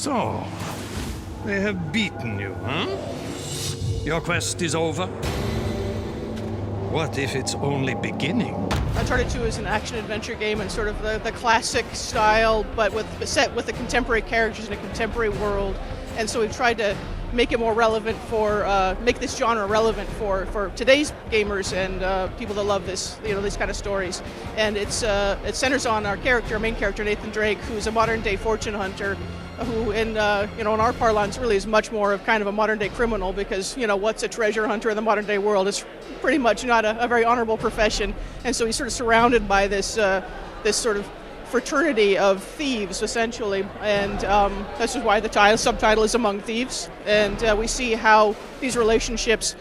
So, they have beaten you, huh? Your quest is over? What if it's only beginning? Uncharted 2 is an action-adventure game in sort of the classic style, but set with the contemporary characters in a contemporary world. And so we've tried to make it more relevant make this genre relevant for today's gamers and people that love this, these kind of stories. And it centers on our main character, Nathan Drake, who's a modern-day fortune hunter, who in our parlance really is much more of kind of a modern-day criminal, because what's a treasure hunter in the modern-day world is pretty much not a very honorable profession. And so he's sort of surrounded by this sort of fraternity of thieves, essentially, and this is why the subtitle is Among Thieves. And we see how these relationships,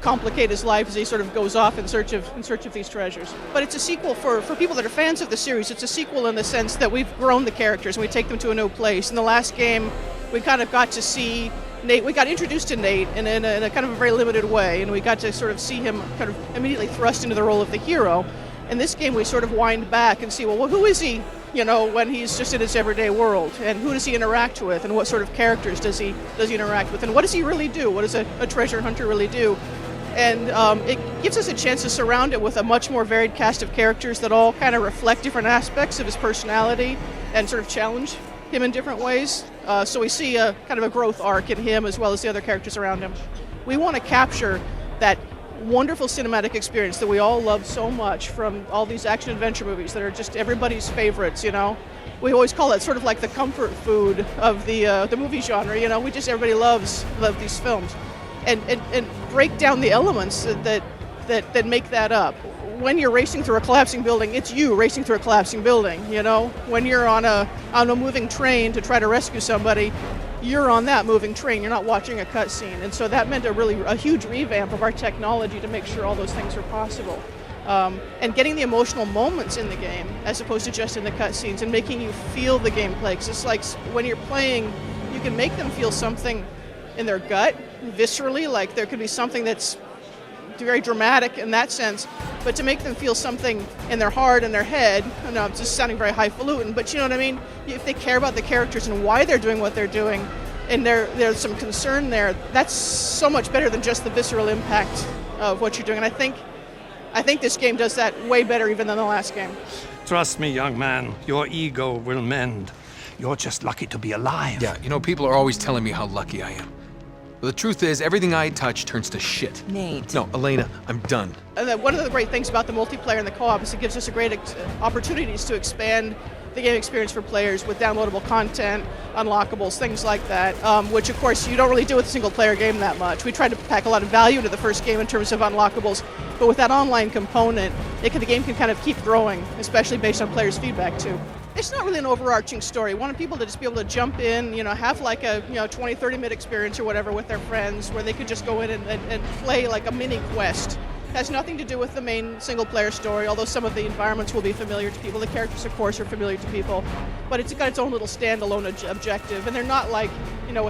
complicate his life as he sort of goes off in search of these treasures. But it's a sequel for people that are fans of the series. It's a sequel in the sense that we've grown the characters and we take them to a new place. In the last game, we kind of got to see Nate. We got introduced to Nate in a kind of a very limited way, and we got to sort of see him kind of immediately thrust into the role of the hero. In this game, we sort of wind back and see, well, who is he, when he's just in his everyday world, and who does he interact with, and what sort of characters does he interact with, and what does he really do? What does a treasure hunter really do? And it gives us a chance to surround it with a much more varied cast of characters that all kind of reflect different aspects of his personality and sort of challenge him in different ways. So we see a kind of a growth arc in him as well as the other characters around him. We want to capture that wonderful cinematic experience that we all love so much from all these action-adventure movies that are just everybody's favorites, We always call it sort of like the comfort food of the movie genre, everybody loves these films. And break down the elements that make that up. When you're racing through a collapsing building, it's you racing through a collapsing building, When you're on a moving train to try to rescue somebody, you're on that moving train, you're not watching a cutscene. And so that meant a huge revamp of our technology to make sure all those things are possible. And getting the emotional moments in the game as opposed to just in the cutscenes, and making you feel the gameplay. Because it's like when you're playing, you can make them feel something in their gut, viscerally, like there could be something that's very dramatic in that sense, but to make them feel something in their heart and their head, I know it's just sounding very highfalutin, but you know what I mean? If they care about the characters and why they're doing what they're doing, and there's some concern there, that's so much better than just the visceral impact of what you're doing. And I think this game does that way better even than the last game. Trust me, young man, your ego will mend. You're just lucky to be alive. Yeah, people are always telling me how lucky I am. But the truth is, everything I touch turns to shit. Nate. No, Elena, I'm done. And then one of the great things about the multiplayer and the co-op is it gives us a great opportunities to expand the game experience for players with downloadable content, unlockables, things like that, which of course you don't really do with a single-player game that much. We tried to pack a lot of value into the first game in terms of unlockables, but with that online component, the game can kind of keep growing, especially based on players' feedback too. It's not really an overarching story. We wanted people to just be able to jump in, have like a 20, 30-minute experience or whatever with their friends where they could just go in and play like a mini quest. It has nothing to do with the main single-player story, although some of the environments will be familiar to people. The characters, of course, are familiar to people. But it's got its own little standalone objective, and they're not like,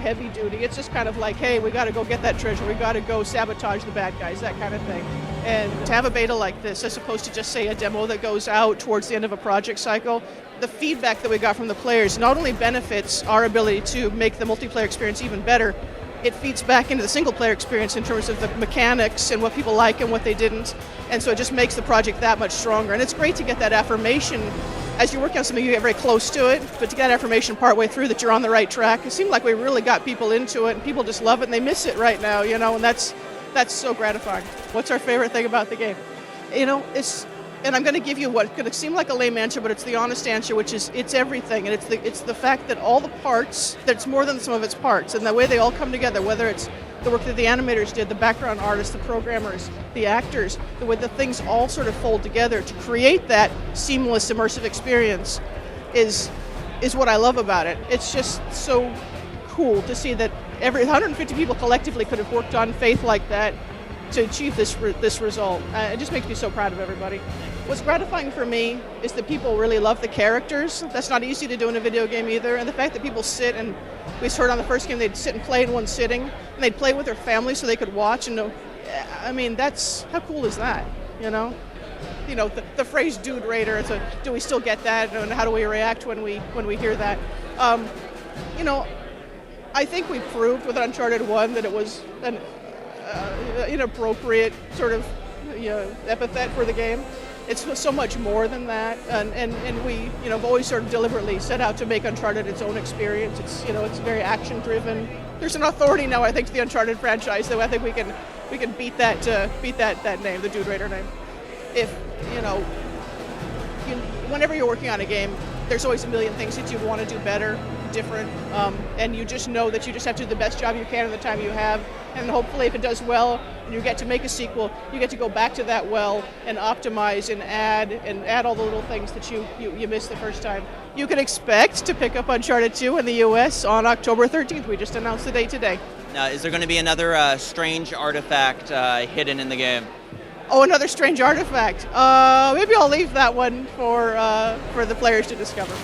heavy duty. It's just kind of like, hey, we got to go get that treasure. We got to go sabotage the bad guys, that kind of thing. And to have a beta like this, as opposed to just, say, a demo that goes out towards the end of a project cycle, the feedback that we got from the players not only benefits our ability to make the multiplayer experience even better, it feeds back into the single-player experience in terms of the mechanics and what people like and what they didn't. And so it just makes the project that much stronger. And it's great to get that affirmation as you work on something, you get very close to it, but to get affirmation partway through that you're on the right track. It seemed like we really got people into it, and people just love it, and they miss it right now, and that's so gratifying. What's our favorite thing about the game? And I'm going to give you what's going to seem like a lame answer, but it's the honest answer, which is it's everything. And it's the fact that all the parts, that's more than some of its parts, and the way they all come together, whether it's the work that the animators did, the background artists, the programmers, the actors, the way the things all sort of fold together to create that seamless, immersive experience is what I love about it. It's just so cool to see that 150 people collectively could have worked on faith like that to achieve this result. It just makes me so proud of everybody. What's gratifying for me is that people really love the characters. That's not easy to do in a video game either. And the fact that people sit, and we heard on the first game they'd sit and play in one sitting, and they'd play with their family so they could watch and know. I mean, how cool is that? The phrase "dude raider." Do we still get that? And how do we react when we hear that? you know, I think we proved with Uncharted 1 that it was an inappropriate sort of epithet for the game. It's so much more than that, and we have always sort of deliberately set out to make Uncharted its own experience. It's very action driven. There's an authority now, I think, to the Uncharted franchise, so I think we can beat that name, the Dude Raider name. If whenever you're working on a game, there's always a million things that you want to do better, different, and you just know that you just have to do the best job you can in the time you have, and hopefully if it does well and you get to make a sequel, you get to go back to that well and optimize and add all the little things that you missed the first time. You can expect to pick up Uncharted 2 in the US on October 13th. We just announced the date today. Now, is there going to be another strange artifact hidden in the game? Oh, another strange artifact. Maybe I'll leave that one for the players to discover.